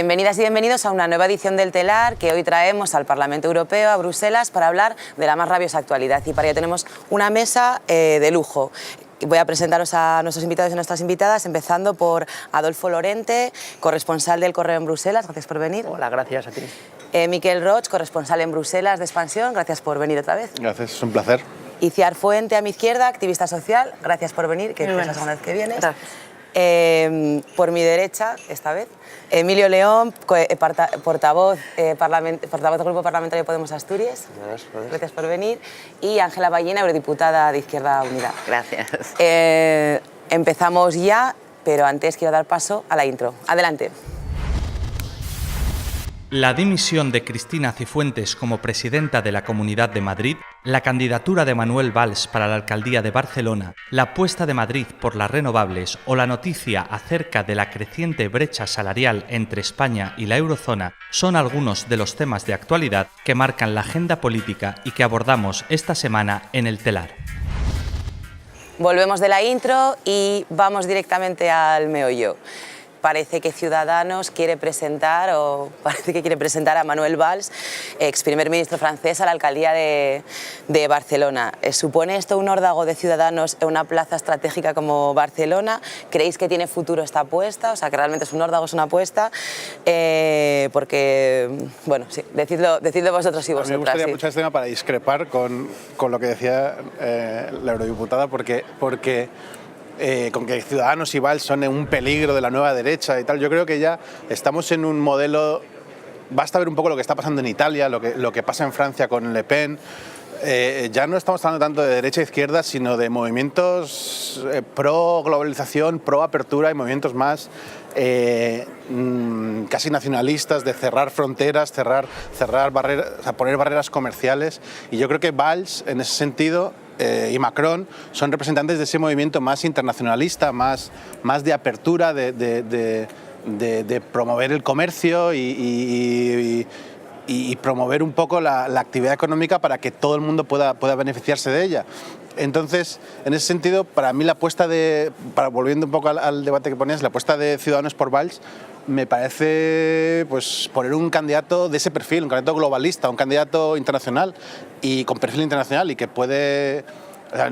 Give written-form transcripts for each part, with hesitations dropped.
Bienvenidas y bienvenidos a una nueva edición del Telar que hoy traemos al Parlamento Europeo, a Bruselas, para hablar de la más rabiosa actualidad. Y para ello tenemos una mesa de lujo. Voy a presentaros a nuestros invitados y nuestras invitadas, empezando por Adolfo Lorente, corresponsal del Correo en Bruselas. Gracias por venir. Hola, gracias a ti. Miquel Roig, corresponsal en Bruselas de Expansión. Gracias por venir otra vez. Gracias, es un placer. Iciar Fuente, a mi izquierda, activista social. Gracias por venir, que es la segunda vez que vienes. Gracias. Por mi derecha, esta vez, Emilio León, portavoz del Grupo Parlamentario Podemos Asturias. Gracias por venir. Y Ángela Ballina, eurodiputada de Izquierda Unida. Gracias. Empezamos ya, pero antes quiero dar paso a la intro. Adelante. La dimisión de Cristina Cifuentes como presidenta de la Comunidad de Madrid, la candidatura de Manuel Valls para la alcaldía de Barcelona, la apuesta de Madrid por las renovables o la noticia acerca de la creciente brecha salarial entre España y la eurozona son algunos de los temas de actualidad que marcan la agenda política y que abordamos esta semana en el Telar. Volvemos de la intro y vamos directamente al meollo. Parece que Ciudadanos quiere presentar a Manuel Valls, ex primer ministro francés, a la alcaldía de Barcelona. ¿Supone esto un órdago de Ciudadanos en una plaza estratégica como Barcelona? ¿Creéis que tiene futuro esta apuesta? O sea, que realmente es un órdago, es una apuesta. Porque, bueno, sí, decidlo vosotros y vosotras. A mí me gustaría sí. mucho este tema para discrepar con lo que decía la eurodiputada, porque con que Ciudadanos y Valls son un peligro de la nueva derecha y tal, yo creo que ya estamos en un modelo. Basta ver un poco lo que está pasando en Italia, lo que pasa en Francia con Le Pen. Ya no estamos hablando tanto de derecha e izquierda, sino de movimientos pro globalización, pro apertura y movimientos más casi nacionalistas, de cerrar fronteras, cerrar barreras, o sea, poner barreras comerciales. Y yo creo que Valls, en ese sentido, y Macron son representantes de ese movimiento más internacionalista, más de apertura, de promover el comercio y promover un poco la actividad económica para que todo el mundo pueda beneficiarse de ella. Entonces, en ese sentido, para mí la apuesta volviendo un poco al debate que ponías, la apuesta de Ciudadanos por Valls me parece pues poner un candidato de ese perfil, un candidato globalista, un candidato internacional y con perfil internacional y que puede. O sea,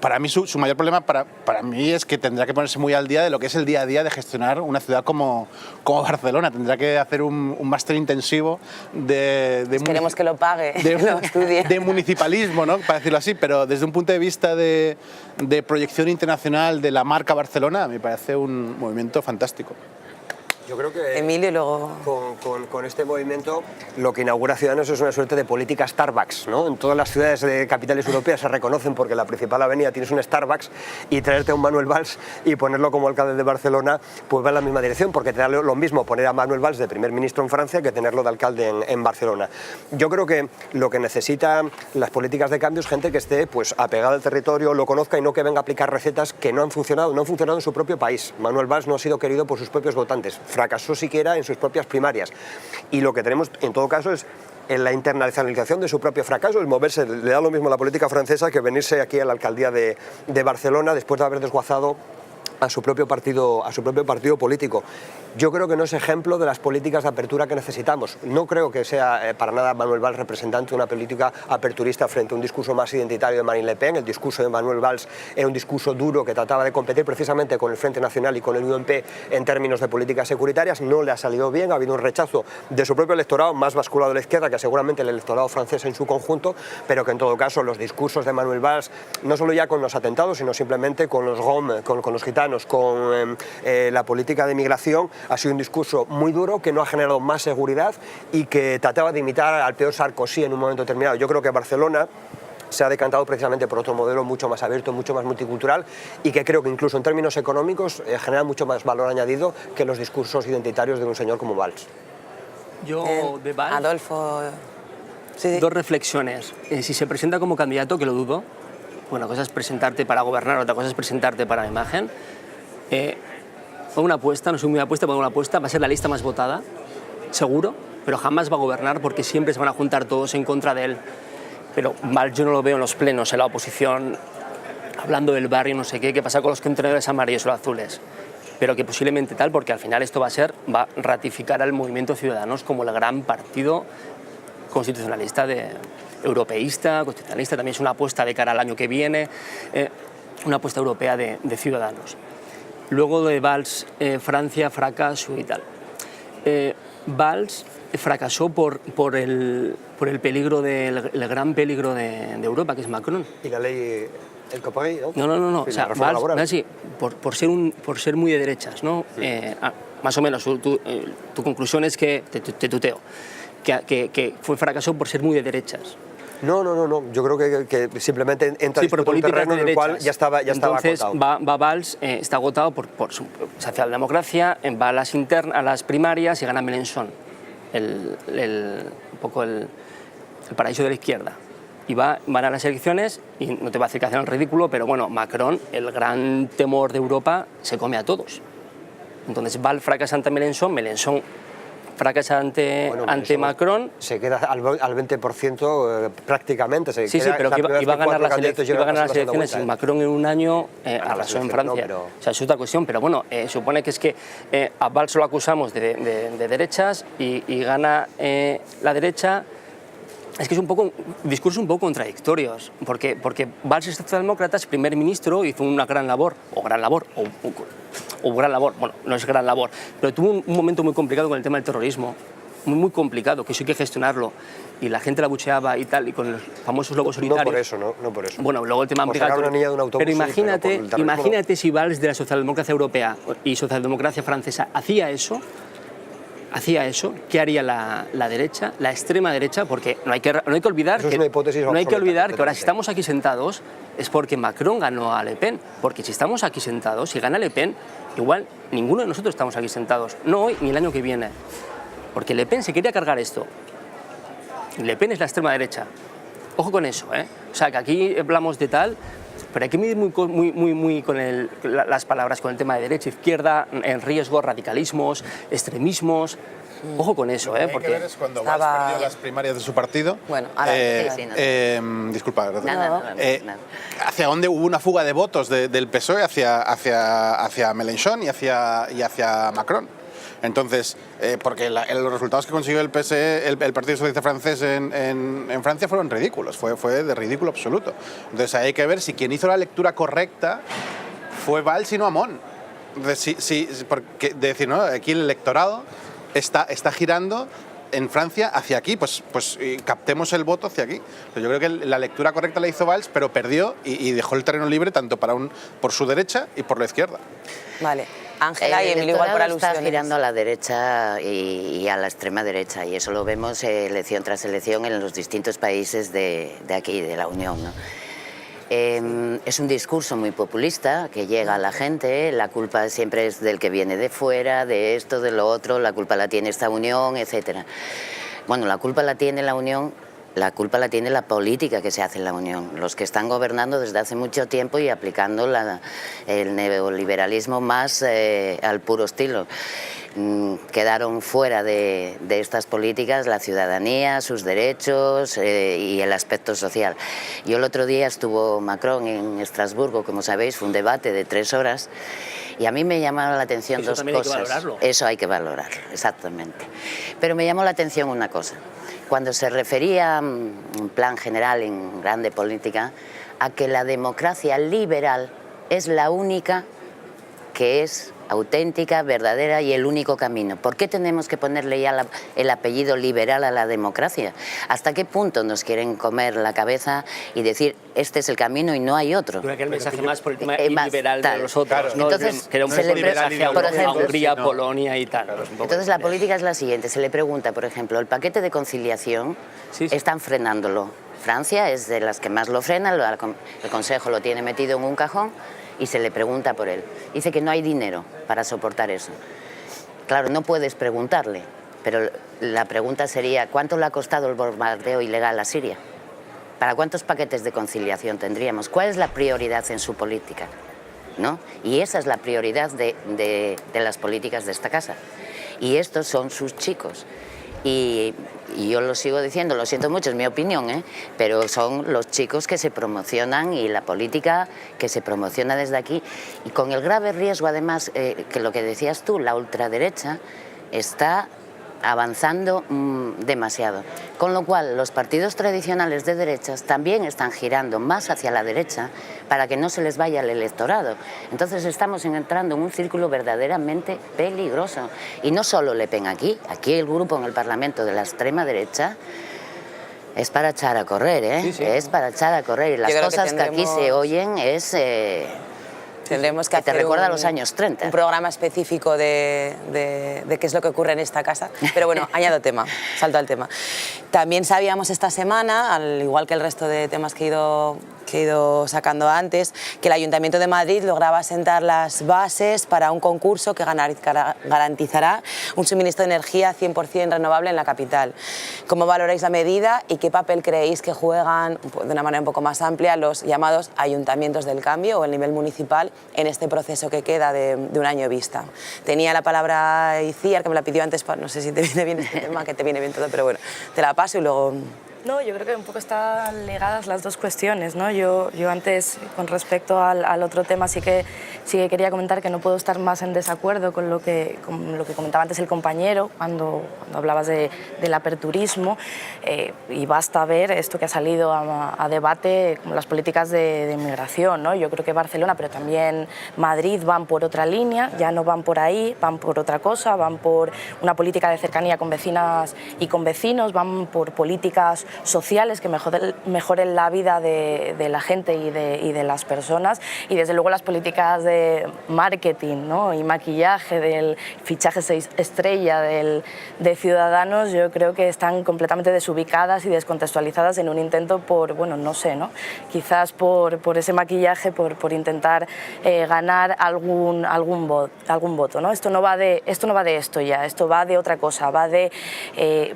para mí su mayor problema para mí es que tendrá que ponerse muy al día de lo que es el día a día de gestionar una ciudad como Barcelona. Tendrá que hacer un máster intensivo Esperemos que lo pague, que lo estudie. De municipalismo, ¿no? Para decirlo así, pero desde un punto de vista de proyección internacional de la marca Barcelona me parece un movimiento fantástico. Yo creo que Emilio, y luego con este movimiento lo que inaugura Ciudadanos es una suerte de política Starbucks, ¿no? En todas las ciudades de capitales europeas se reconocen porque en la principal avenida tienes un Starbucks y traerte a un Manuel Valls y ponerlo como alcalde de Barcelona pues va en la misma dirección, porque te da lo mismo poner a Manuel Valls de primer ministro en Francia que tenerlo de alcalde en Barcelona. Yo creo que lo que necesitan las políticas de cambio es gente que esté pues apegada al territorio, lo conozca y no que venga a aplicar recetas que no han funcionado en su propio país. Manuel Valls no ha sido querido por sus propios votantes. Fracasó siquiera en sus propias primarias. Y lo que tenemos, en todo caso, es en la internacionalización de su propio fracaso, es moverse, le da lo mismo a la política francesa que venirse aquí a la alcaldía de Barcelona después de haber desguazado a su propio partido político. Yo creo que no es ejemplo de las políticas de apertura que necesitamos. No creo que sea para nada Manuel Valls representante de una política aperturista frente a un discurso más identitario de Marine Le Pen. El discurso de Manuel Valls era un discurso duro que trataba de competir precisamente con el Frente Nacional y con el UMP en términos de políticas securitarias. No le ha salido bien, ha habido un rechazo de su propio electorado, más basculado a la izquierda que seguramente el electorado francés en su conjunto, pero que en todo caso los discursos de Manuel Valls, no solo ya con los atentados, sino simplemente con los GOM, con los gitanos, con la política de migración, ha sido un discurso muy duro que no ha generado más seguridad y que trataba de imitar al peor Sarkozy en un momento determinado. Yo creo que Barcelona se ha decantado precisamente por otro modelo mucho más abierto, mucho más multicultural y que creo que incluso en términos económicos genera mucho más valor añadido que los discursos identitarios de un señor como Valls. Yo de Valls, Adolfo, sí. Dos reflexiones. Si se presenta como candidato, que lo dudo, una cosa es presentarte para gobernar, otra cosa es presentarte para la imagen. Pongo una apuesta, no soy muy apuesta, pongo una apuesta, va a ser la lista más votada, seguro, pero jamás va a gobernar porque siempre se van a juntar todos en contra de él. Pero Valls yo no lo veo en los plenos, en la oposición, hablando del barrio, no sé qué pasa con los contenedores amarillos o azules. pero que posiblemente tal, porque al final esto va a ratificar al movimiento Ciudadanos como el gran partido constitucionalista, europeísta, constitucionalista. También es una apuesta de cara al año que viene, una apuesta europea de Ciudadanos. Luego de Valls, Francia, fracaso y tal. Valls fracasó por el peligro el gran peligro de Europa, que es Macron. Y la ley, el Copagui, ¿no? No. Sí, O sea, Valls, sí, por ser muy de derechas, ¿no? Sí. Más o menos, tu conclusión es que, te tuteo, que fue fracasó por ser muy de derechas. No. Yo creo que simplemente entra por un terreno en el cual ya estaba Entonces, agotado. Valls está agotado por su socialdemocracia, va a las primarias y gana Mélenchon, un poco el paraíso de la izquierda. Y van a las elecciones, y no te va a decir que hacen el ridículo, pero bueno, Macron, el gran temor de Europa, se come a todos. Entonces Valls fracasa ante Mélenchon, Mélenchon fracasa ante Macron. Se queda al 20% prácticamente. Sí, pero que iba a ganar las elecciones y Macron en un año arrasó en Francia. O sea, es otra cuestión, pero bueno, supone que es que a Valls lo acusamos de derechas y gana la derecha. Es que es un discursos un poco contradictorios, porque Valls es socialdemócrata, es primer ministro, hizo una gran labor, bueno, no es gran labor, pero tuvo un momento muy complicado con el tema del terrorismo, muy complicado, que eso hay que gestionarlo, y la gente la bucheaba y tal, y con los famosos lobos solitarios. No por eso. Bueno, luego el tema migratorio. Pero imagínate si Valls de la socialdemocracia europea y socialdemocracia francesa hacía eso, ¿qué haría la derecha, la extrema derecha? Porque no hay que olvidar que ahora si estamos aquí sentados es porque Macron ganó a Le Pen, porque si estamos aquí sentados, si gana Le Pen, igual ninguno de nosotros estamos aquí sentados, no hoy ni el año que viene, porque Le Pen se quería cargar esto. Le Pen es la extrema derecha. Ojo con eso, ¿eh? O sea, que aquí hablamos de tal, pero hay que medir muy con las palabras, con el tema de derecha, izquierda, en riesgo, radicalismos, extremismos. Ojo con eso, porque... porque hay que ver es cuando Valls perdió las primarias de su partido. Bueno, ahora disculpa, nada. hacia dónde hubo una fuga de votos del PSOE hacia Mélenchon y hacia Macron. Entonces, porque los resultados que consiguió el PSE, el Partido Socialista Francés en Francia fueron ridículos, fue de ridículo absoluto. Entonces hay que ver si quien hizo la lectura correcta fue Valls y no Hamon. Porque decir, ¿no? Aquí el electorado está girando en Francia hacia aquí, pues captemos el voto hacia aquí. Yo creo que la lectura correcta la hizo Valls, pero perdió y dejó el terreno libre tanto por su derecha y por la izquierda. Vale. Ángela y Emilio igual por alusiones. Está girando a la derecha y a la extrema derecha, y eso lo vemos elección tras elección en los distintos países de aquí, de la Unión, ¿no? Es un discurso muy populista que llega a la gente, la culpa siempre es del que viene de fuera, de esto, de lo otro, la culpa la tiene esta Unión, etc. Bueno, la culpa la tiene la Unión. La culpa la tiene la política que se hace en la Unión, los que están gobernando desde hace mucho tiempo y aplicando el neoliberalismo más al puro estilo. Quedaron fuera de estas políticas la ciudadanía, sus derechos y el aspecto social. Yo el otro día estuvo Macron en Estrasburgo, como sabéis, fue un debate de 3 horas y a mí me llamaron la atención dos cosas. Hay que valorarlo. Eso hay que valorarlo, exactamente. Pero me llamó la atención una cosa. Cuando se refería, en plan general, en grande política, a que la democracia liberal es la única que es auténtica, verdadera y el único camino. ¿Por qué tenemos que ponerle ya el apellido liberal a la democracia? ¿Hasta qué punto nos quieren comer la cabeza y decir este es el camino y no hay otro? Creo que el mensaje más por el tema liberal de los otros, claro. ¿no? Entonces, que era un mensaje a Hungría, Polonia y tal. Entonces la política es la siguiente, se le pregunta, por ejemplo, el paquete de conciliación, están frenándolo. Francia es de las que más lo frena, el Consejo lo tiene metido en un cajón y se le pregunta por él. Dice que no hay dinero para soportar eso. Claro, no puedes preguntarle, pero la pregunta sería, ¿cuánto le ha costado el bombardeo ilegal a Siria? ¿Para cuántos paquetes de conciliación tendríamos? ¿Cuál es la prioridad en su política? ¿No? Y esa es la prioridad de las políticas de esta casa. Y estos son sus chicos. y yo lo sigo diciendo, lo siento mucho, es mi opinión, pero son los chicos que se promocionan y la política que se promociona desde aquí, y con el grave riesgo además, que lo que decías tú, la ultraderecha está avanzando demasiado, con lo cual los partidos tradicionales de derechas también están girando más hacia la derecha para que no se les vaya el electorado. Entonces estamos entrando en un círculo verdaderamente peligroso, y no solo Le Pen aquí el grupo en el Parlamento de la extrema derecha es para echar a correr, Sí, sí. Es para echar a correr, y las cosas que aquí se oyen es... Tendremos que te hacer recuerda a los años 30. un programa específico de qué es lo que ocurre en esta casa. Pero bueno, añado tema, salto al tema. También sabíamos esta semana, al igual que el resto de temas que he ido sacando antes, que el Ayuntamiento de Madrid lograba sentar las bases para un concurso que garantizará un suministro de energía 100% renovable en la capital. ¿Cómo valoráis la medida y qué papel creéis que juegan, de una manera un poco más amplia, los llamados ayuntamientos del cambio o el nivel municipal en este proceso que queda de un año vista? Tenía la palabra Itziar, que me la pidió antes, no sé si te viene bien este tema, que te viene bien todo, pero bueno, te la paso y luego... No, yo creo que un poco están ligadas las dos cuestiones, ¿no? Yo antes, con respecto al otro tema, sí que quería comentar que no puedo estar más en desacuerdo con lo que comentaba antes el compañero cuando hablabas del aperturismo, y basta ver esto que ha salido a debate, como las políticas de inmigración, ¿no? Yo creo que Barcelona, pero también Madrid, van por otra línea, ya no van por ahí, van por otra cosa, van por una política de cercanía con vecinas y con vecinos, van por políticas sociales que mejoren la vida de la gente y de las personas, y desde luego las políticas de marketing, ¿no? Y maquillaje del fichaje estrella de Ciudadanos, yo creo que están completamente desubicadas y descontextualizadas en un intento por, bueno, no sé, ¿no? Quizás por ese maquillaje, por intentar ganar algún voto, ¿no? Esto no va de esto ya, esto va de otra cosa, va de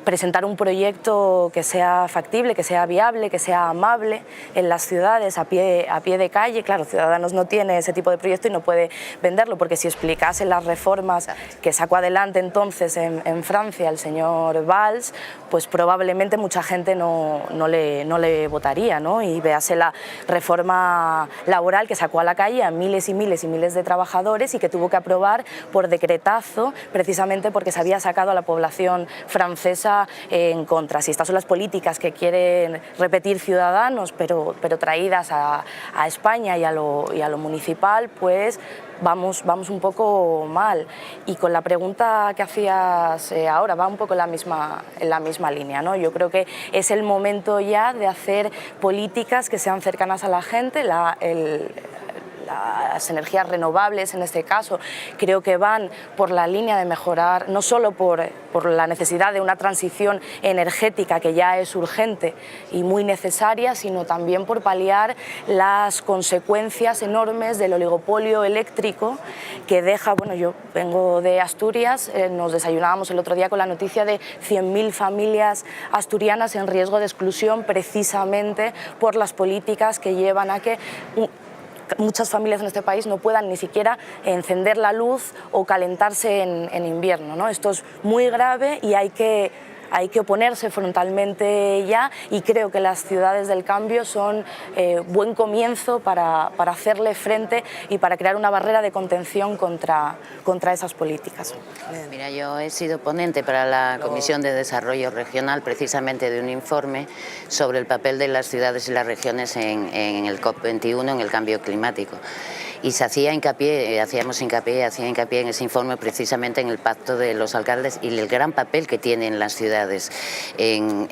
presentar un proyecto que sea factible, que sea viable, que sea amable en las ciudades, a pie de calle. Claro, Ciudadanos no tiene ese tipo de proyecto y no puede venderlo, porque si explicase las reformas que sacó adelante entonces en Francia el señor Valls, pues probablemente mucha gente no le votaría, ¿no? Y véase la reforma laboral que sacó a la calle a miles y miles y miles de trabajadores y que tuvo que aprobar por decretazo, precisamente porque se había sacado a la población francesa en contra. Si estas son las políticas que quieren repetir Ciudadanos, pero traídas a España y a lo municipal, pues vamos un poco mal. Y con la pregunta que hacías ahora, va un poco en la misma línea, ¿no? Yo creo que es el momento ya de hacer políticas que sean cercanas a la gente. Las energías renovables, en este caso, creo que van por la línea de mejorar, no solo por la necesidad de una transición energética que ya es urgente y muy necesaria, sino también por paliar las consecuencias enormes del oligopolio eléctrico que deja, bueno, yo vengo de Asturias, nos desayunábamos el otro día con la noticia de 100.000 familias asturianas en riesgo de exclusión precisamente por las políticas que llevan a que muchas familias en este país no puedan ni siquiera encender la luz o calentarse en invierno, ¿no? Esto es muy grave y hay que oponerse frontalmente ya, y creo que las ciudades del cambio son buen comienzo para hacerle frente y para crear una barrera de contención contra esas políticas. Mira, yo he sido ponente para la Comisión de Desarrollo Regional precisamente de un informe sobre el papel de las ciudades y las regiones en el COP21, en el cambio climático. Y hacía hincapié en ese informe precisamente en el pacto de los alcaldes y el gran papel que tienen las ciudades en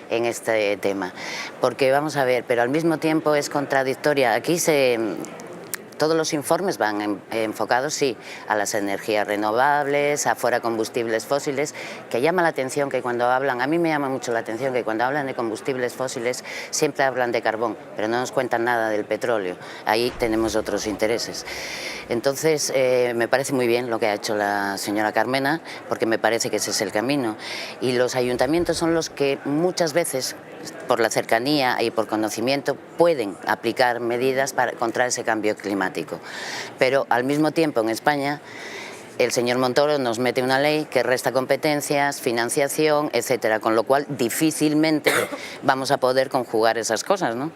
este tema. Porque vamos a ver, pero al mismo tiempo es contradictoria. Aquí todos los informes van enfocados, sí, a las energías renovables, a fuera combustibles fósiles, que llama la atención que cuando hablan, a mí me llama mucho la atención que cuando hablan de combustibles fósiles siempre hablan de carbón, pero no nos cuentan nada del petróleo. Ahí tenemos otros intereses. Entonces, me parece muy bien lo que ha hecho la señora Carmena, porque me parece que ese es el camino. Y los ayuntamientos son los que muchas veces, por la cercanía y por conocimiento, pueden aplicar medidas contra ese cambio climático. Pero al mismo tiempo en España el señor Montoro nos mete una ley que resta competencias, financiación, etcétera, con lo cual difícilmente vamos a poder conjugar esas cosas, ¿no?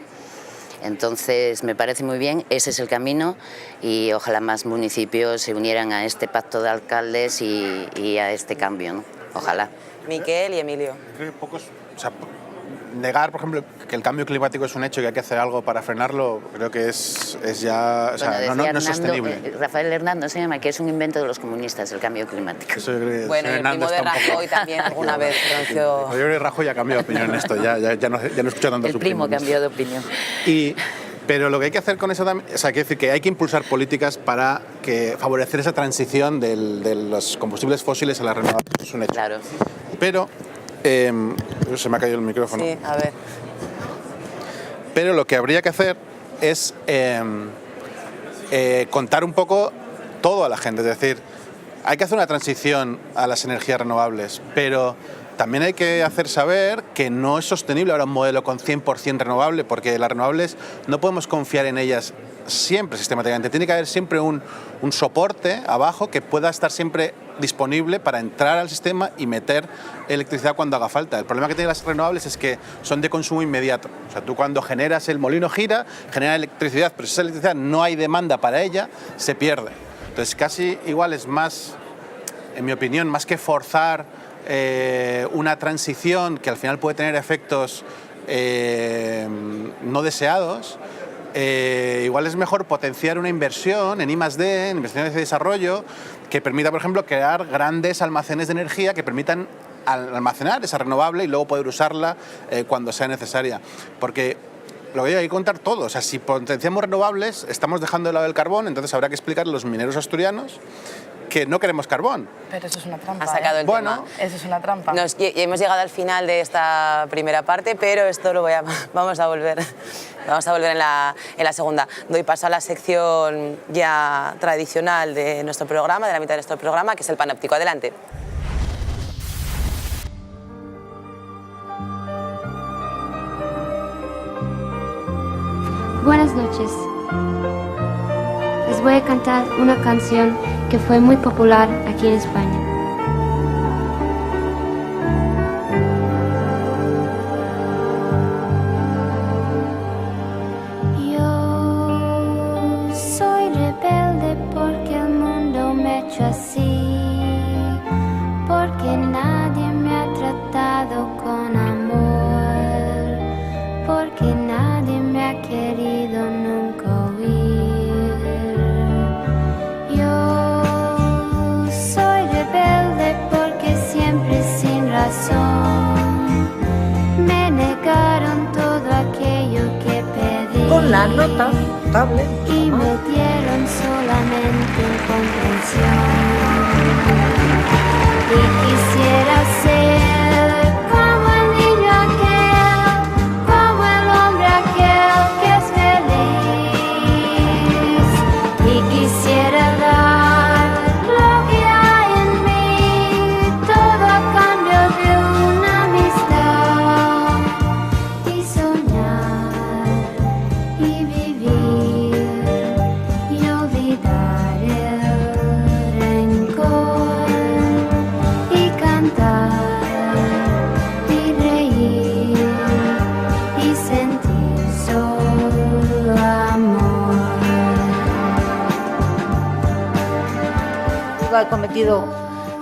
Entonces me parece muy bien, ese es el camino y ojalá más municipios se unieran a este pacto de alcaldes y a este cambio, ¿no? Ojalá. Miquel y Emilio. Creo que pocos, o sea, negar, por ejemplo, que el cambio climático es un hecho y que hay que hacer algo para frenarlo, creo que es ya, o sea, bueno, no es sostenible. Rafael Hernández se llama que es un invento de los comunistas el cambio climático. Eso yo creo que Bueno, y el primo de Rajoy también alguna vez pronunció... Yo creo que Rajoy ha cambiado de opinión en esto, ya no escucho tanto a El su primo cambió de opinión. Pero lo que hay que hacer con eso también, o sea, quiero decir que hay que impulsar políticas para favorecer esa transición de los combustibles fósiles a las renovables, es un hecho. Claro. Pero, se me ha caído el micrófono. Sí, a ver. Pero lo que habría que hacer es contar un poco todo a la gente, es decir, hay que hacer una transición a las energías renovables, pero también hay que hacer saber que no es sostenible ahora un modelo con 100% renovable, porque las renovables no podemos confiar en ellas siempre sistemáticamente. Tiene que haber siempre un soporte abajo que pueda estar siempre disponible para entrar al sistema y meter electricidad cuando haga falta. El problema que tienen las renovables es que son de consumo inmediato. O sea, tú cuando generas el molino gira, genera electricidad, pero si esa electricidad no hay demanda para ella, se pierde. Entonces casi igual es más, en mi opinión, más que forzar una transición que al final puede tener efectos no deseados, igual es mejor potenciar una inversión en I+D, en investigación y desarrollo, que permita, por ejemplo, crear grandes almacenes de energía que permitan almacenar esa renovable y luego poder usarla cuando sea necesaria. Porque lo que hay que contar todo, o sea, si potenciamos renovables, estamos dejando de lado el carbón, entonces habrá que explicarle a los mineros asturianos que no queremos carbón. Pero eso es una trampa. Ha sacado el tema. Eso es una trampa. Hemos llegado al final de esta primera parte, pero esto lo vamos a volver en la segunda. Doy paso a la sección ya tradicional de nuestro programa, de la mitad de nuestro programa, que es el panóptico. Adelante. Buenas noches. Les voy a cantar una canción que fue muy popular aquí en España. Yo soy rebelde porque el mundo me ha hecho así, porque nadie me ha tratado con amor, porque nadie me ha querido nunca oír. Me negaron todo aquello que pedí. Con la nota tablet. Y me dieron solamente incomprensión. Y quisiera ser como el niño aquel, como el hombre aquel que es feliz. Y quisiera dar lo que hay en mí, todo a cambio de una amistad. Y soñar y vivir y olvidar el rencor y cantar y reír y sentir solo amor. He cometido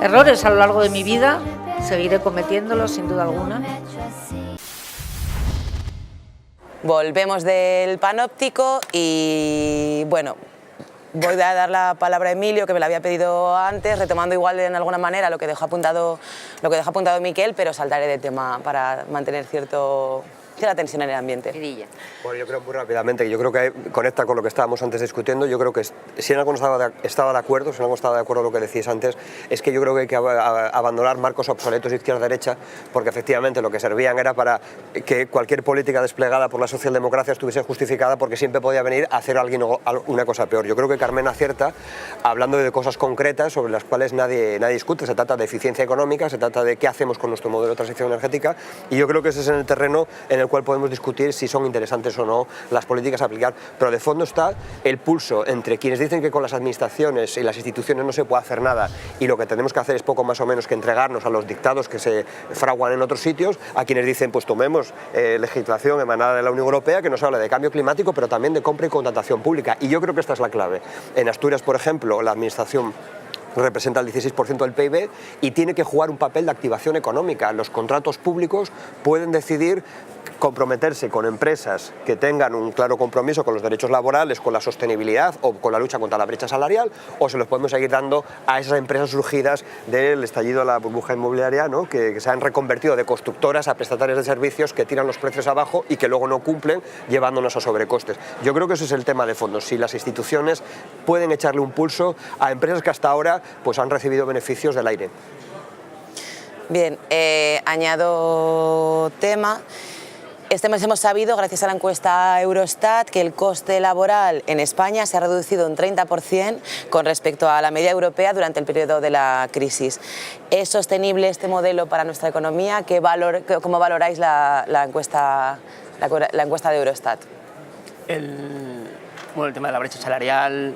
errores a lo largo de mi vida, seguiré cometiéndolos sin duda alguna. Volvemos del panóptico y bueno, voy a dar la palabra a Emilio, que me la había pedido antes, retomando igual en alguna manera lo que dejó apuntado Miquel, pero saltaré de tema para mantener cierta tensión en el ambiente. Bueno, yo creo muy rápidamente, yo creo que conecta con lo que estábamos antes discutiendo. Yo creo que si en algo no estaba de acuerdo, si en algo estaba de acuerdo con lo que decías antes, es que yo creo que hay que abandonar marcos obsoletos de izquierda-derecha, porque efectivamente lo que servían era para que cualquier política desplegada por la socialdemocracia estuviese justificada, porque siempre podía venir a hacer alguien una cosa peor. Yo creo que Carmen acierta hablando de cosas concretas sobre las cuales nadie discute. Se trata de eficiencia económica, se trata de qué hacemos con nuestro modelo de transición energética, y yo creo que ese es en el terreno en el el cual podemos discutir si son interesantes o no las políticas a aplicar, pero de fondo está el pulso entre quienes dicen que con las administraciones y las instituciones no se puede hacer nada y lo que tenemos que hacer es poco más o menos que entregarnos a los dictados que se fraguan en otros sitios, a quienes dicen pues tomemos legislación emanada de la Unión Europea que nos habla de cambio climático, pero también de compra y contratación pública, y yo creo que esta es la clave. En Asturias, por ejemplo, la administración representa el 16% del PIB y tiene que jugar un papel de activación económica. Los contratos públicos pueden decidir comprometerse con empresas que tengan un claro compromiso con los derechos laborales, con la sostenibilidad o con la lucha contra la brecha salarial, o se los podemos seguir dando a esas empresas surgidas del estallido de la burbuja inmobiliaria, ¿no? que se han reconvertido de constructoras a prestatarias de servicios que tiran los precios abajo y que luego no cumplen, llevándonos a sobrecostes. Yo creo que ese es el tema de fondo, si las instituciones pueden echarle un pulso a empresas que hasta ahora pues, han recibido beneficios del aire. Bien, añado tema. Este mes hemos sabido, gracias a la encuesta Eurostat, que el coste laboral en España se ha reducido un 30% con respecto a la media europea durante el periodo de la crisis. ¿Es sostenible este modelo para nuestra economía? ¿Cómo valoráis la encuesta de Eurostat? El tema de la brecha salarial.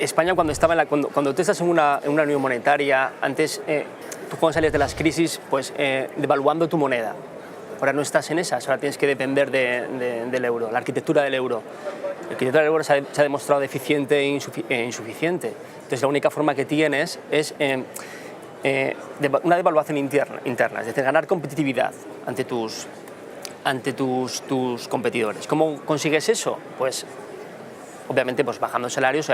España, cuando tú estás en una unión monetaria, antes tú cuando salías de las crisis, pues devaluando tu moneda. Ahora no estás en esas, ahora tienes que depender del euro, la arquitectura del euro. La arquitectura del euro se ha demostrado deficiente e insuficiente. Entonces la única forma que tienes es una devaluación interna, es decir, ganar competitividad ante tus competidores. ¿Cómo consigues eso? Pues obviamente pues bajando salarios,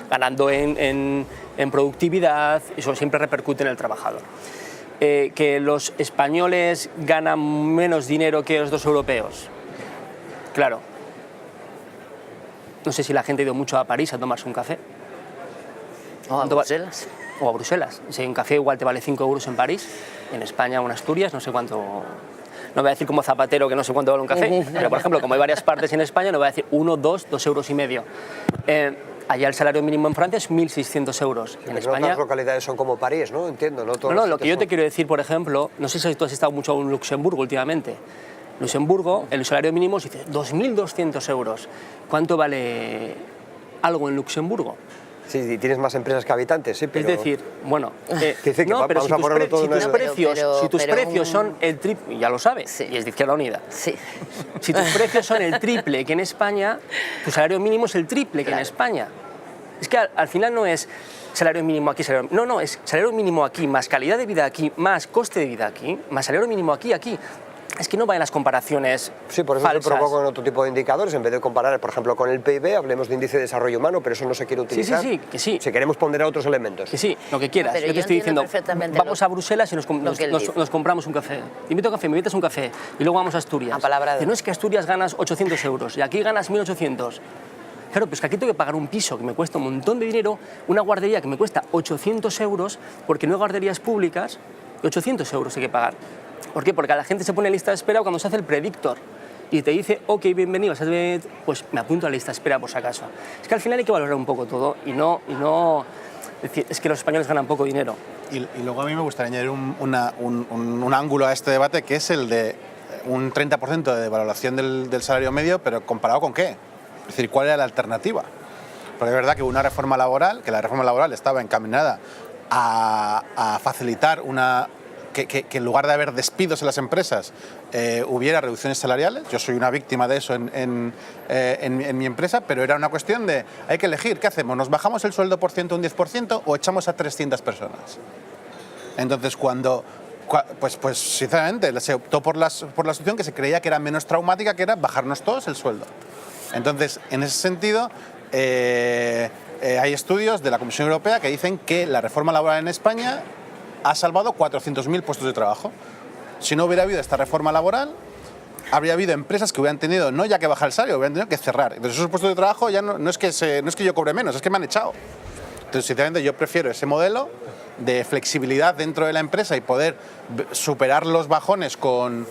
ganando en productividad, eso siempre repercute en el trabajador. Que los españoles ganan menos dinero que los europeos. Claro. No sé si la gente ha ido mucho a París a tomarse un café. O a Bruselas. O a Bruselas. Si un café igual te vale 5 euros en París, en España o en Asturias, no sé cuánto. No voy a decir como Zapatero que no sé cuánto vale un café, pero por ejemplo, como hay varias partes en España, no voy a decir 1, 2, 2,5 euros. Allá el salario mínimo en Francia es 1.600 euros. En España... Otras localidades son como París, ¿no? Entiendo, ¿no? No, lo que yo te quiero decir, por ejemplo, no sé si tú has estado mucho en Luxemburgo últimamente. Luxemburgo, el salario mínimo se dice 2.200 euros. ¿Cuánto vale algo en Luxemburgo? Sí, tienes más empresas que habitantes, sí, pero... Es decir, bueno... no, pero si tus precios son el triple, ya lo sabes, sí. Y es de Izquierda Unida. Sí. Si tus precios son el triple que en España, tu salario mínimo es el triple que en España. Es que al final no es salario mínimo aquí, es salario mínimo aquí, más calidad de vida aquí, más coste de vida aquí, más salario mínimo aquí. Es que no van las comparaciones. Sí, por eso falsas. se provocan otro tipo de indicadores. En vez de comparar, por ejemplo, con el PIB, hablemos de índice de desarrollo humano, pero eso no se quiere utilizar. Que sí. Si queremos ponderar otros elementos. Que sí, lo que quieras. Pero yo te estoy diciendo, vamos a Bruselas y nos compramos un café. Te invito a café, me invitas un café y luego vamos a Asturias. No es que Asturias ganas 800 euros y aquí ganas 1.800. Claro, pues que aquí tengo que pagar un piso que me cuesta un montón de dinero, una guardería que me cuesta 800 euros, porque no hay guarderías públicas, 800 euros hay que pagar. ¿Por qué? Porque a la gente se pone en lista de espera cuando se hace el predictor y te dice, ok, bienvenido, pues me apunto a la lista de espera por si acaso. Es que al final hay que valorar un poco todo y no es decir, es que los españoles ganan poco dinero. Y luego a mí me gustaría añadir un ángulo a este debate, que es el de un 30% de devaluación del salario medio, pero ¿comparado con qué? Es decir, ¿cuál era la alternativa? Porque es verdad que la reforma laboral estaba encaminada a facilitar que en lugar de haber despidos en las empresas hubiera reducciones salariales. Yo soy una víctima de eso en mi empresa, pero era una cuestión de hay que elegir, ¿qué hacemos? ¿Nos bajamos el sueldo por ciento un 10% o echamos a 300 personas? Entonces pues sinceramente se optó por la solución que se creía que era menos traumática, que era bajarnos todos el sueldo. Entonces, en ese sentido, hay estudios de la Comisión Europea que dicen que la reforma laboral en España ha salvado 400.000 puestos de trabajo. Si no hubiera habido esta reforma laboral, habría habido empresas que hubieran tenido no ya que bajar el salario, hubieran tenido que cerrar. Entonces esos puestos de trabajo ya no es que yo cobre menos, es que me han echado. Entonces, sinceramente, yo prefiero ese modelo de flexibilidad dentro de la empresa y poder superar los bajones con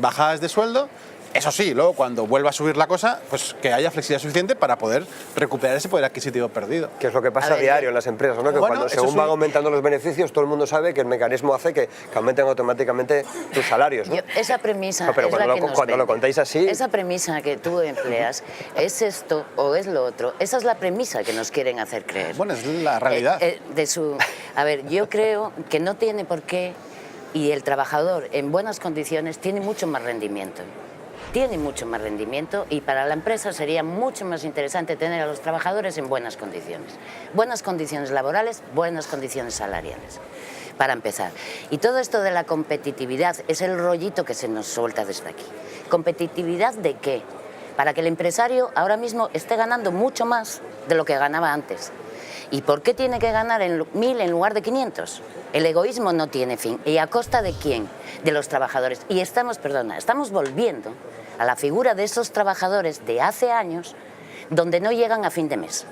bajadas de sueldo, Eso sí, luego cuando vuelva a subir la cosa, pues que haya flexibilidad suficiente para poder recuperar ese poder adquisitivo perdido. Que es lo que pasa a diario en las empresas, ¿no? Que bueno, cuando según van aumentando los beneficios, todo el mundo sabe que el mecanismo hace que aumenten automáticamente tus salarios, ¿no? Esa premisa No, pero es cuando la que nos cuando lo vende. contáis así... Esa premisa que tú empleas, ¿es esto o es lo otro? Esa es la premisa que nos quieren hacer creer. Bueno, es la realidad. A ver, yo creo que no tiene por qué, y el trabajador en buenas condiciones tiene mucho más rendimiento. Tiene mucho más rendimiento y para la empresa sería mucho más interesante tener a los trabajadores en buenas condiciones. Buenas condiciones laborales, buenas condiciones salariales, para empezar. Y todo esto de la competitividad es el rollito que se nos suelta desde aquí. ¿Competitividad de qué? Para que el empresario ahora mismo esté ganando mucho más de lo que ganaba antes. ¿Y por qué tiene que ganar en 1.000 en lugar de 500? El egoísmo no tiene fin. ¿Y a costa de quién? De los trabajadores. Y estamos volviendo a la figura de esos trabajadores de hace años donde no llegan a fin de mes,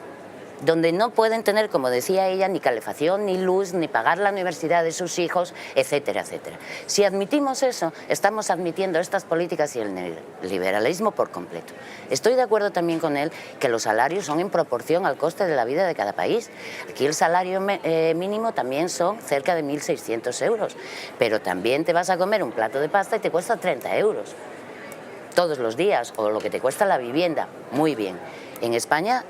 donde no pueden tener, como decía ella, ni calefacción, ni luz, ni pagar la universidad de sus hijos, etcétera, etcétera. Si admitimos eso, estamos admitiendo estas políticas y el liberalismo por completo. Estoy de acuerdo también con él que los salarios son en proporción al coste de la vida de cada país. Aquí el salario mínimo también son cerca de 1.600 euros, pero también te vas a comer un plato de pasta y te cuesta 30 euros todos los días, o lo que te cuesta la vivienda. Muy bien. En España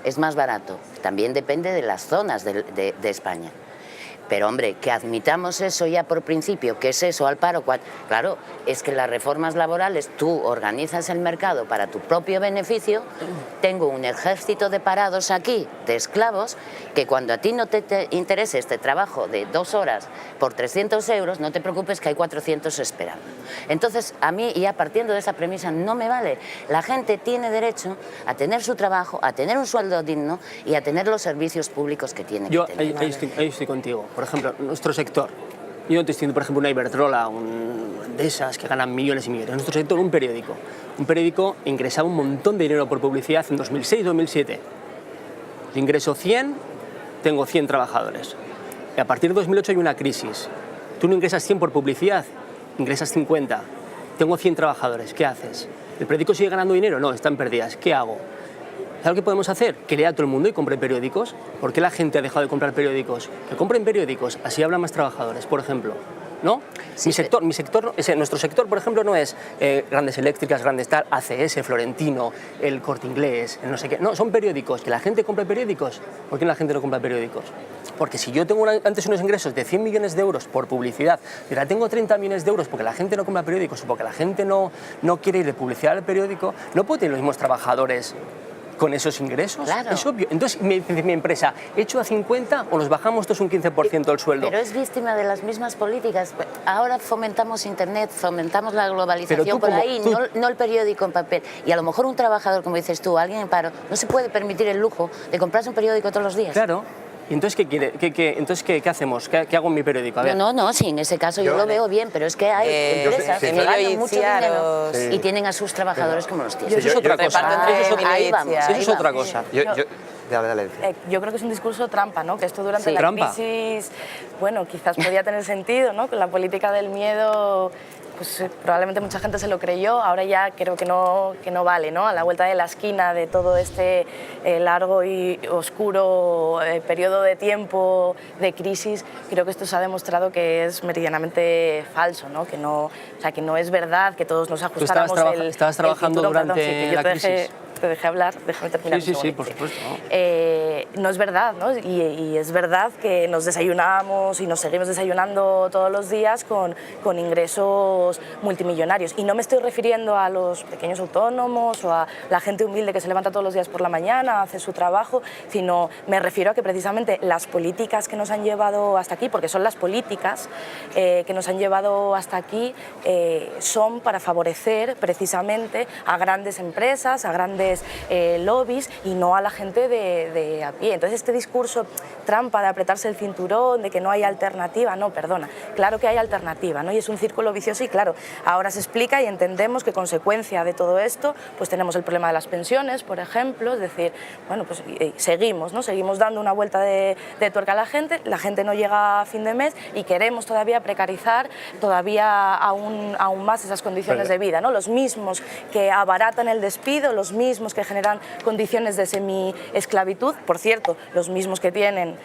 es más barato, también depende de las zonas de España. Pero hombre, que admitamos eso ya por principio, ¿qué es eso al paro? Claro, es que las reformas laborales, tú organizas el mercado para tu propio beneficio, tengo un ejército de parados aquí, de esclavos, que cuando a ti no te interese este trabajo de 2 horas por 300 euros, no te preocupes que hay 400 esperando. Entonces, a mí, ya partiendo de esa premisa, no me vale. La gente tiene derecho a tener su trabajo, a tener un sueldo digno y a tener los servicios públicos que tiene que tener. Ahí estoy contigo. Por ejemplo, nuestro sector. Yo no te estoy diciendo, por ejemplo, una Iberdrola, de esas que ganan millones y millones. En nuestro sector, un periódico. Un periódico ingresaba un montón de dinero por publicidad en 2006-2007. Ingreso 100, tengo 100 trabajadores. Y a partir de 2008 hay una crisis. Tú no ingresas 100 por publicidad, ingresas 50. Tengo 100 trabajadores, ¿qué haces? ¿El periódico sigue ganando dinero? No, están pérdidas. ¿Qué hago? ¿Sabes qué podemos hacer? Que lea todo el mundo y compre periódicos. ¿Por qué la gente ha dejado de comprar periódicos? Que compren periódicos, así hablan más trabajadores, por ejemplo. ¿No? Sí, nuestro sector, por ejemplo, no es Grandes Eléctricas, Grandes Tal, ACS, Florentino, el Corte Inglés, el no sé qué. No, son periódicos. ¿Que la gente compre periódicos? ¿Por qué la gente no compra periódicos? Porque si yo tengo antes unos ingresos de 100 millones de euros por publicidad y ahora tengo 30 millones de euros porque la gente no compra periódicos o porque la gente no quiere ir de publicidad al periódico, no puedo tener los mismos trabajadores con esos ingresos. Claro. Es obvio. Entonces, mi empresa, ¿echo a 50 o nos bajamos todos un 15% el sueldo? Pero es víctima de las mismas políticas. Ahora fomentamos Internet, fomentamos la globalización por ahí, no el periódico en papel. Y a lo mejor un trabajador, como dices tú, alguien en paro, no se puede permitir el lujo de comprarse un periódico todos los días. Claro. ¿Y entonces qué quiere? Entonces, ¿qué hacemos? ¿Qué hago en mi periódico? A ver. No, sí, en ese caso yo lo veo bien, pero es que hay empresas que ganan mucho dinero y tienen a sus trabajadores como los tienen. Eso es otra cosa. Ahí vamos. Eso es otra cosa. Dale. Yo creo que es un discurso trampa, ¿no? Que esto durante la crisis, bueno, quizás podía tener sentido, ¿no? Con la política del miedo, pues probablemente mucha gente se lo creyó, ahora ya creo que no vale, ¿no? A la vuelta de la esquina de todo este largo y oscuro periodo de tiempo de crisis, creo que esto se ha demostrado que es meridianamente falso, ¿no? Que no es verdad que todos nos ajustáramos estabas trabajando durante la crisis. Te dejé hablar, déjame terminar. Sí, por supuesto. No es verdad, ¿no? Y es verdad que nos desayunamos y nos seguimos desayunando todos los días con ingresos multimillonarios. Y no me estoy refiriendo a los pequeños autónomos o a la gente humilde que se levanta todos los días por la mañana, hace su trabajo, sino me refiero a que precisamente las políticas que nos han llevado hasta aquí, porque son las políticas que nos han llevado hasta aquí, son para favorecer precisamente a grandes empresas, a grandes lobbies y no a la gente de a pie. Entonces este discurso trampa de apretarse el cinturón, de que no hay alternativa. No, perdona, claro que hay alternativa, ¿no? Y es un círculo vicioso y claro, ahora se explica y entendemos que consecuencia de todo esto, pues tenemos el problema de las pensiones, por ejemplo, es decir, bueno, pues seguimos, ¿no? Seguimos dando una vuelta de tuerca a la gente no llega a fin de mes y queremos todavía precarizar todavía aún más esas condiciones de vida, ¿no? Los mismos que abaratan el despido, los mismos que generan condiciones de semi-esclavitud, por cierto, los mismos que tienen,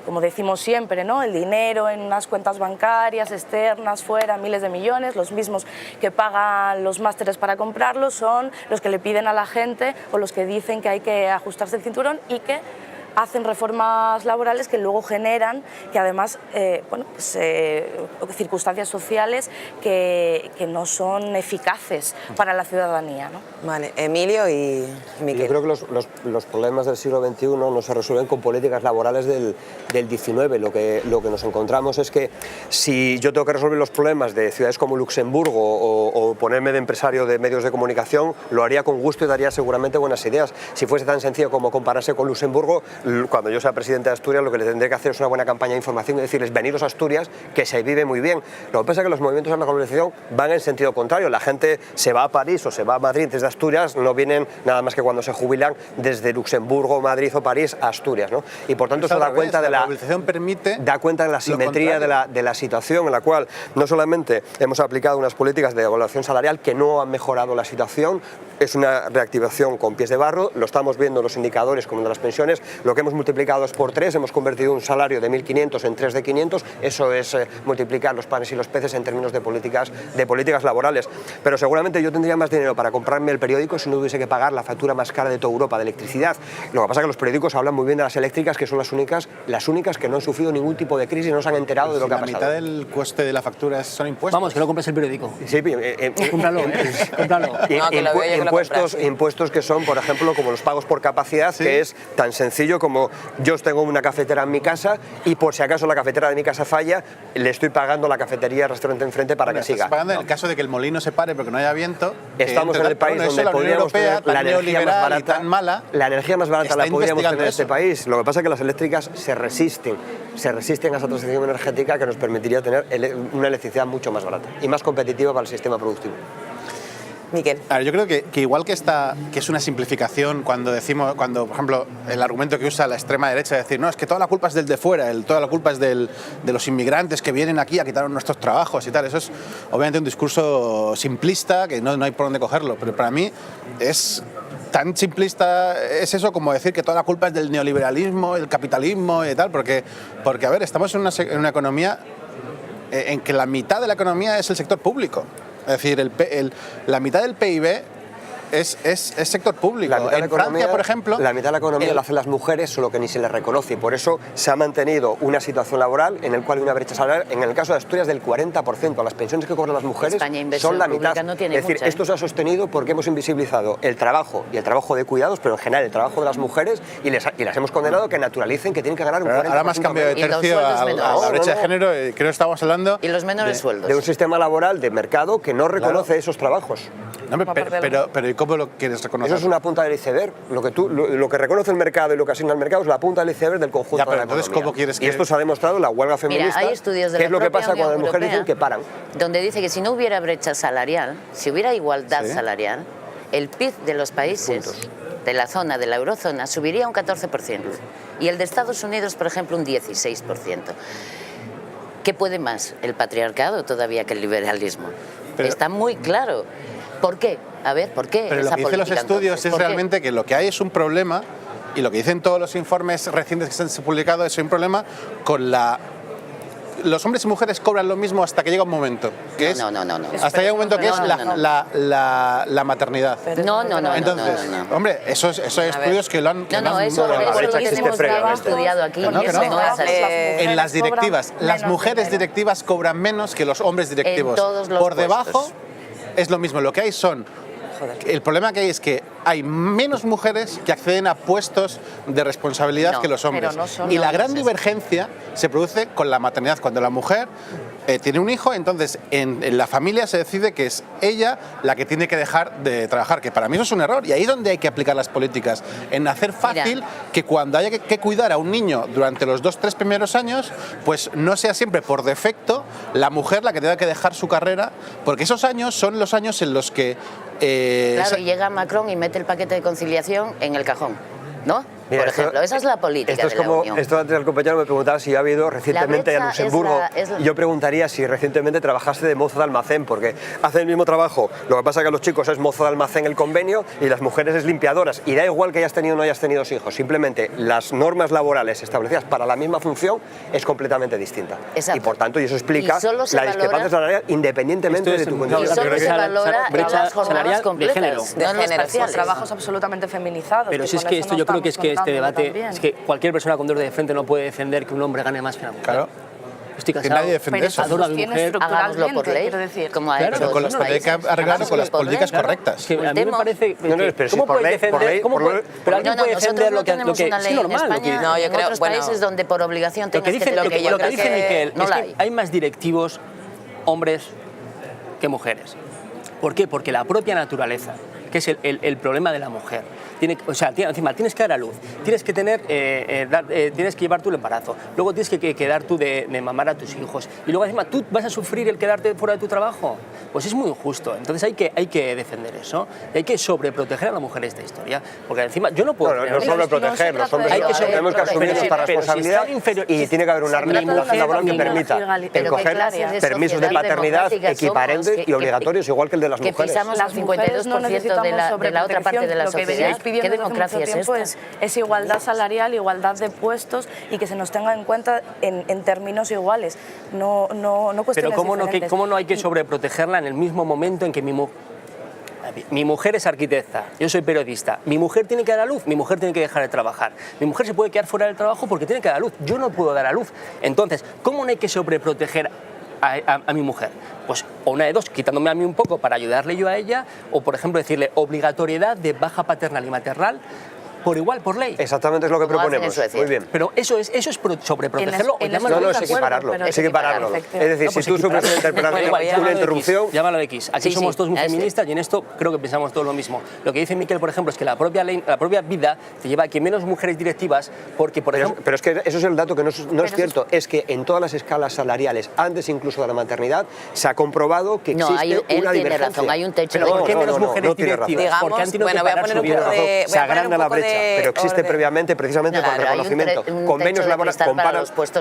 como decimos siempre, ¿no? El dinero en unas cuentas bancarias, externas, fuera, miles de millones, los mismos que pagan los másteres para comprarlos son los que le piden a la gente o los que dicen que hay que ajustarse el cinturón y que hacen reformas laborales que luego generan que además circunstancias sociales que no son eficaces para la ciudadanía, ¿no? Vale, Emilio y Miquel. Yo creo que los problemas del siglo XXI no se resuelven con políticas laborales del XIX. Lo que nos encontramos es que si yo tengo que resolver los problemas de ciudades como Luxemburgo o ponerme de empresario de medios de comunicación, lo haría con gusto y daría seguramente buenas ideas. Si fuese tan sencillo como compararse con Luxemburgo, cuando yo sea presidente de Asturias lo que le tendré que hacer es una buena campaña de información y decirles veniros a Asturias que se vive muy bien. Lo que pasa es que los movimientos de la globalización van en sentido contrario. La gente se va a París o se va a Madrid desde Asturias, no vienen nada más que cuando se jubilan desde Luxemburgo, Madrid o París a Asturias, ¿no? Y por tanto eso da cuenta de la globalización da cuenta de la simetría de la situación en la cual no solamente hemos aplicado unas políticas de evaluación salarial que no han mejorado la situación, es una reactivación con pies de barro, lo estamos viendo en los indicadores como de las pensiones, lo que hemos multiplicado es por 3, hemos convertido un salario de 1.500 en 3 de 500, eso es multiplicar los panes y los peces en términos de políticas laborales. Pero seguramente yo tendría más dinero para comprarme el periódico si no tuviese que pagar la factura más cara de toda Europa de electricidad. Lo que pasa es que los periódicos hablan muy bien de las eléctricas, que son las únicas que no han sufrido ningún tipo de crisis y no se han enterado de lo que ha pasado. La mitad del coste de la factura son impuestos. Vamos, que no compres el periódico. Sí, cómpralo, cómpralo. Impuestos que son, por ejemplo, como los pagos por capacidad, ¿sí? Que es tan sencillo como yo tengo una cafetera en mi casa y por si acaso la cafetera de mi casa falla, le estoy pagando la cafetería al restaurante enfrente para que siga. Estás pagando en el caso de que el molino se pare porque no haya viento. Estamos en el país donde podríamos tener la energía más barata, la energía más barata la podríamos tener en este país. Lo que pasa es que las eléctricas se resisten a esa transición energética que nos permitiría tener una electricidad mucho más barata y más competitiva para el sistema productivo. Miquel. A ver, yo creo que igual que es una simplificación cuando, por ejemplo, el argumento que usa la extrema derecha de decir, no, es que toda la culpa es del de fuera, toda la culpa es de los inmigrantes que vienen aquí a quitar nuestros trabajos y tal. Eso es obviamente un discurso simplista que no hay por dónde cogerlo, pero para mí es tan simplista es eso como decir que toda la culpa es del neoliberalismo, el capitalismo y tal, porque a ver, estamos en una economía en que la mitad de la economía es el sector público. Es decir, la mitad del PIB es sector público. En Francia, por ejemplo... La mitad de la economía la hacen las mujeres, solo que ni se les reconoce. Y por eso se ha mantenido una situación laboral en la cual hay una brecha salarial, en el caso de Asturias, del 40%. Las pensiones que cobran las mujeres son la mitad. No tiene es decir, esto se ha sostenido porque hemos invisibilizado el trabajo y el trabajo de cuidados, pero en general el trabajo de las mujeres, y las hemos condenado a que naturalizen que tienen que ganar un 40%. Ahora más cambio de tercio a la brecha de género, creo que estamos hablando... Y los menores sueldos. De un sistema laboral de mercado que no reconoce esos trabajos. No, pero ¿y cómo lo quieres reconocer? Eso es una punta del iceberg. Lo que reconoce el mercado y lo que asigna el mercado es la punta del iceberg del conjunto de la entonces, economía. ¿cómo quieres que...? Y esto se ha demostrado en la huelga feminista. Mira, hay estudios de ¿Qué la es lo que pasa propia cuando las mujeres Unión dicen que paran? Donde dice que si no hubiera brecha salarial, si hubiera igualdad salarial, el PIB de los países de la zona, de la eurozona, subiría un 14%. Y el de Estados Unidos, por ejemplo, un 16%. ¿Qué puede más el patriarcado todavía que el liberalismo? Está muy claro. ¿Por qué? A ver, ¿por qué? Pero lo que dicen los estudios es realmente que lo que hay es un problema, y lo que dicen todos los informes recientes que se han publicado es un problema con los hombres y mujeres cobran lo mismo hasta que llega un momento. Que no. Hasta llega un momento que es la maternidad. No. Entonces, hombre, esos estudios que lo han... Eso hemos estudiado aquí. En las directivas, las mujeres directivas cobran menos que los hombres directivos. Por debajo es lo mismo, lo que hay son... El problema que hay es que hay menos mujeres que acceden a puestos de responsabilidad que los hombres. Y la gran divergencia se produce con la maternidad, cuando la mujer tiene un hijo, entonces en la familia se decide que es ella la que tiene que dejar de trabajar, que para mí eso es un error, y ahí es donde hay que aplicar las políticas, en hacer fácil que cuando haya que cuidar a un niño durante los 2-3 primeros años, pues no sea siempre por defecto la mujer la que tenga que dejar su carrera, porque esos años son los años en los que... Claro, y llega Macron y mete el paquete de conciliación en el cajón, ¿no? Mira, por ejemplo, esa es la política esto es de la como, Unión. Esto antes el compañero me preguntaba si ha habido recientemente en Luxemburgo. Yo preguntaría si recientemente trabajaste de mozo de almacén, porque hacen el mismo trabajo. Lo que pasa es que a los chicos es mozo de almacén el convenio y las mujeres es limpiadoras. Y da igual que hayas tenido o no hayas tenido hijos. Simplemente las normas laborales establecidas para la misma función es completamente distinta. Exacto. Y por tanto, y eso explica la discrepancia salarial independientemente de tu condición. Y solo se valora en las jornadas completas, no en las parciales. Trabajos absolutamente feminizados. Pero si es que esto yo creo que es que este debate... Es que cualquier persona con dedos de frente no puede defender que un hombre gane más que una mujer. Claro. Estoy casado, que nadie defiende eso. adoro a mi mujer. Hagámoslo por ley, como ha hecho. Con las arreglarlo con las políticas correctas. Que a mí me parece... ¿Cómo por puedes ley, defender? pero alguien puede defender lo que no tenemos una ley en España, No, yo en creo, otros países donde por obligación Lo que tengas que dice, tener lo que dice Miquel no es la que hay. hay más directivos hombres que mujeres. ¿Por qué? Porque la propia naturaleza, que es el problema de la mujer, encima tienes que dar a luz, tienes que tener, tienes que llevar tú el embarazo, luego tienes que dar tú de mamar a tus hijos, y luego encima tú vas a sufrir el quedarte fuera de tu trabajo. Pues es muy injusto. Entonces hay que defender eso, y hay que sobreproteger a la mujer de esta historia, porque encima yo no puedo... No sobreproteger, los hombres tenemos que asumir nuestra responsabilidad y tiene que haber una legislación laboral que permita el coger permisos de paternidad equiparentes y obligatorios, igual que el de las mujeres. Que pisamos el 52% de la otra parte de la sociedad. ¿Qué democracia es esta? Es igualdad salarial, igualdad de puestos y que se nos tenga en cuenta en términos iguales, no cuestiones diferentes. Pero ¿cómo no hay que sobreprotegerla en el mismo momento en que mi mujer es arquitecta, yo soy periodista, mi mujer tiene que dar a luz, mi mujer tiene que dejar de trabajar, mi mujer se puede quedar fuera del trabajo porque tiene que dar a luz, yo no puedo dar a luz? Entonces, ¿cómo no hay que sobreproteger a mi mujer? Pues o una de dos, quitándome a mí un poco para ayudarle yo a ella, o por ejemplo decirle obligatoriedad de baja paternal y maternal por igual, por ley. Exactamente es lo que proponemos. Muy bien. Pero eso es sobreprotegerlo. No, es equipararlo. Es equipararlo. Es decir, si tú sufres una interrupción... Llámalo X. Aquí somos todos muy feministas y en esto creo que pensamos todos lo mismo. Lo que dice Miquel, por ejemplo, es que la propia ley, la propia vida te lleva a que menos mujeres directivas, porque por ejemplo... Pero es que eso es el dato que no es cierto. Es que en todas las escalas salariales, antes incluso de la maternidad, se ha comprobado que existe una divergencia. Tiene razón, hay un techo. Pero ¿por qué menos mujeres directivas? Porque han tenido que parar su vida. Se agranda la brecha, pero existe previamente, precisamente por el reconocimiento. Convenios laborales,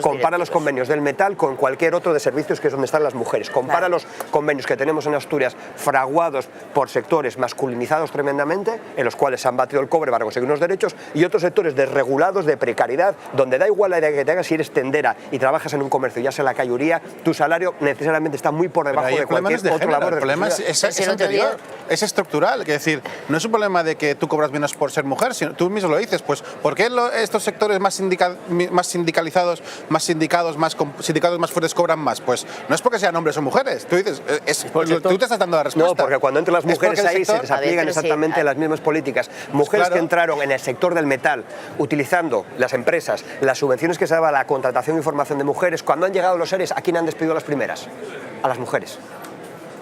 compara los convenios del metal con cualquier otro de servicios, que es donde están las mujeres. Compara los convenios que tenemos en Asturias, fraguados por sectores masculinizados tremendamente, en los cuales se han batido el cobre para conseguir unos derechos, y otros sectores desregulados, de precariedad, donde da igual la idea que te hagas, si eres tendera y trabajas en un comercio, ya sea en la cayuría, tu salario necesariamente está muy por debajo de cualquier otro labor. El problema es anterior, es estructural, es decir, no es un problema de que tú cobras menos por ser mujer, sino tú mismo lo dices, pues ¿por qué estos sectores más sindicalizados, más sindicados más fuertes cobran más? Pues no es porque sean hombres o mujeres, tú dices, tú te estás dando la respuesta. No, porque cuando entran las mujeres ahí se les aplican exactamente las mismas políticas. Mujeres que entraron en el sector del metal utilizando las empresas, las subvenciones que se daba a la contratación y formación de mujeres, cuando han llegado los ERES, ¿a quién han despedido las primeras? A las mujeres.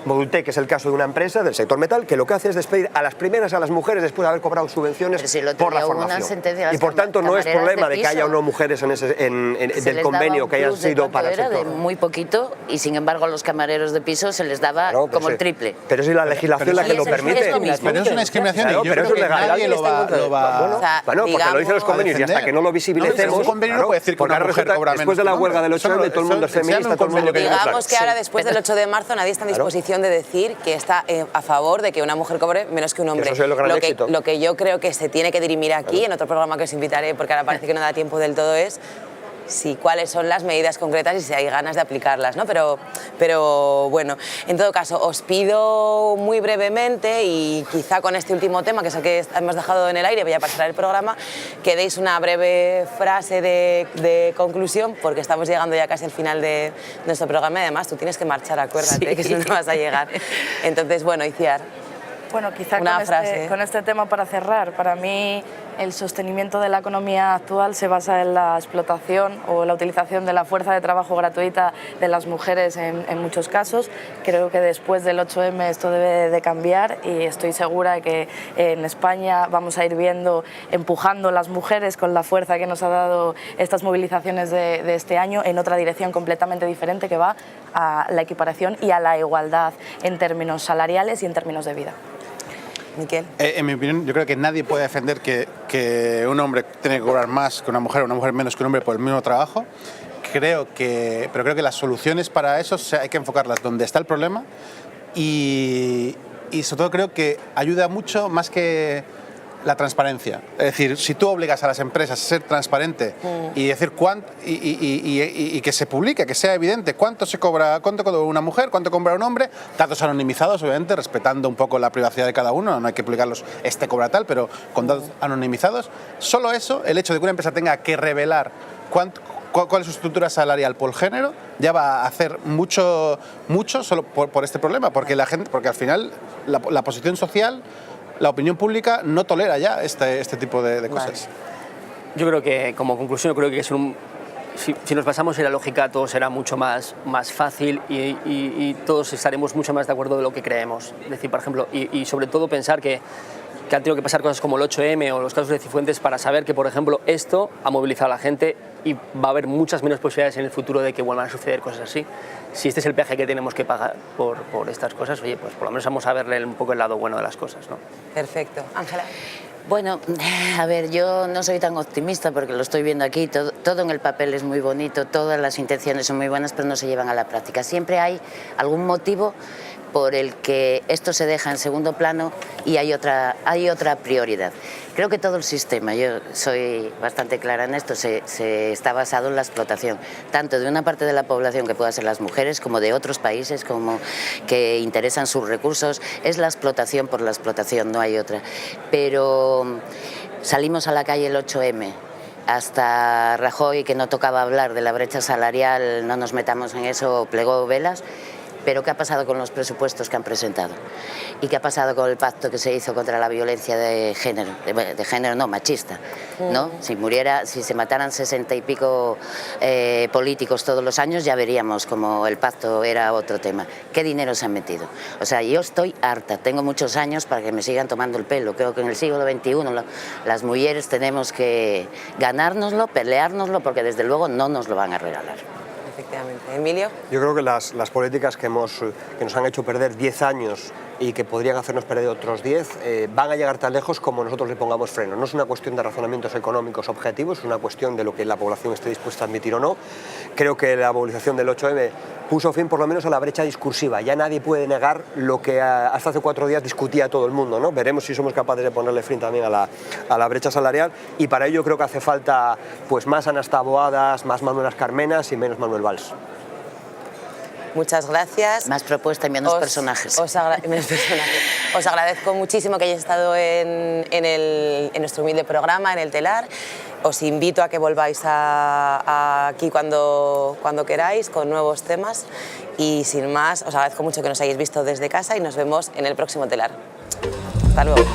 Modultec es el caso de una empresa del sector metal que lo que hace es despedir a las primeras a las mujeres después de haber cobrado subvenciones por la formación. Y por tanto no es problema de que haya o no mujeres del convenio que hayan sido para el sector. De muy poquito y sin embargo a los camareros de piso se les daba como el triple. Pero es la legislación la que lo permite. Pero es una discriminación. Pero eso es legal. Nadie lo va. Bueno, porque lo dicen los convenios y hasta que no lo visibilicemos. Un convenio no puede decir que una mujer cobra menos. Después de la huelga del 8 de marzo todo el mundo es feminista, todo el mundo quiere. Digamos que ahora después del 8 de marzo nadie está en disposición de decir que está a favor de que una mujer cobre menos que un hombre. Eso es el gran éxito. Lo que yo creo que se tiene que dirimir aquí, en otro programa que os invitaré, porque ahora parece que no da tiempo del todo, es cuáles son las medidas concretas y si hay ganas de aplicarlas, ¿no? Pero bueno, en todo caso, os pido muy brevemente, y quizá con este último tema, que es el que hemos dejado en el aire, ya para cerrar el programa, que deis una breve frase de conclusión, porque estamos llegando ya casi al final de nuestro programa y además tú tienes que marchar, acuérdate, que si no vas a llegar. Entonces, bueno, Itziar. Bueno, quizá una frase. Con este tema para cerrar, para mí el sostenimiento de la economía actual se basa en la explotación o la utilización de la fuerza de trabajo gratuita de las mujeres en muchos casos. Creo que después del 8M esto debe de cambiar y estoy segura de que en España vamos a ir viendo, empujando las mujeres con la fuerza que nos ha dado estas movilizaciones de este año en otra dirección completamente diferente, que va a la equiparación y a la igualdad en términos salariales y en términos de vida. Miquel. En mi opinión, yo creo que nadie puede defender que un hombre tiene que cobrar más que una mujer menos que un hombre por el mismo trabajo. Pero creo que las soluciones para eso hay que enfocarlas donde está el problema y sobre todo creo que ayuda mucho más que la transparencia. Es decir, si tú obligas a las empresas a ser transparente y decir y que se publique, que sea evidente cuánto cobra una mujer, cuánto cobra un hombre, datos anonimizados, obviamente, respetando un poco la privacidad de cada uno, no hay que publicarlos, cobra tal, pero con datos anonimizados. Solo eso, el hecho de que una empresa tenga que revelar cuál es su estructura salarial por género, ya va a hacer mucho solo por este problema, porque al final la posición social, la opinión pública no tolera ya este tipo de cosas. Yo creo que, como conclusión, creo que si nos basamos en la lógica, todo será mucho más fácil y todos estaremos mucho más de acuerdo de lo que creemos. Es decir, por ejemplo, y sobre todo pensar que han tenido que pasar cosas como el 8M o los casos de Cifuentes para saber que, por ejemplo, esto ha movilizado a la gente y va a haber muchas menos posibilidades en el futuro de que vuelvan a suceder cosas así. Si este es el peaje que tenemos que pagar por estas cosas, oye, pues por lo menos vamos a verle un poco el lado bueno de las cosas, ¿no? Perfecto. Ángela. Bueno, a ver, yo no soy tan optimista porque lo estoy viendo aquí, todo en el papel es muy bonito, todas las intenciones son muy buenas, pero no se llevan a la práctica. Siempre hay algún motivo por el que esto se deja en segundo plano y hay otra prioridad. Creo que todo el sistema, yo soy bastante clara en esto, se está basado en la explotación, tanto de una parte de la población que pueda ser las mujeres, como de otros países como que interesan sus recursos. Es la explotación por la explotación, no hay otra. Pero salimos a la calle el 8M, hasta Rajoy, que no tocaba hablar de la brecha salarial, no nos metamos en eso, plegó velas. Pero ¿qué ha pasado con los presupuestos que han presentado? ¿Y qué ha pasado con el pacto que se hizo contra la violencia de género? De género no, machista, ¿no? Si se mataran 60 y pico políticos todos los años, ya veríamos como el pacto era otro tema. ¿Qué dinero se han metido? O sea, yo estoy harta, tengo muchos años para que me sigan tomando el pelo. Creo que en el siglo XXI las mujeres tenemos que ganárnoslo, peleárnoslo, porque desde luego no nos lo van a regalar. Efectivamente. Emilio. Yo creo que las políticas que nos han hecho perder 10 años y que podrían hacernos perder otros 10, van a llegar tan lejos como nosotros le pongamos freno. No es una cuestión de razonamientos económicos objetivos, es una cuestión de lo que la población esté dispuesta a admitir o no. Creo que la movilización del 8M puso fin por lo menos a la brecha discursiva. Ya nadie puede negar lo que hasta hace 4 días discutía todo el mundo, ¿no? Veremos si somos capaces de ponerle fin también a la brecha salarial, y para ello creo que hace falta pues más Anas Taboadas, más Manuelas Carmenas y menos Manuel Valls. Muchas gracias. Más propuesta y menos personajes. Os agradezco muchísimo que hayáis estado en nuestro humilde programa, en El Telar. Os invito a que volváis aquí cuando queráis, con nuevos temas. Y sin más, os agradezco mucho que nos hayáis visto desde casa y nos vemos en el próximo Telar. Hasta luego.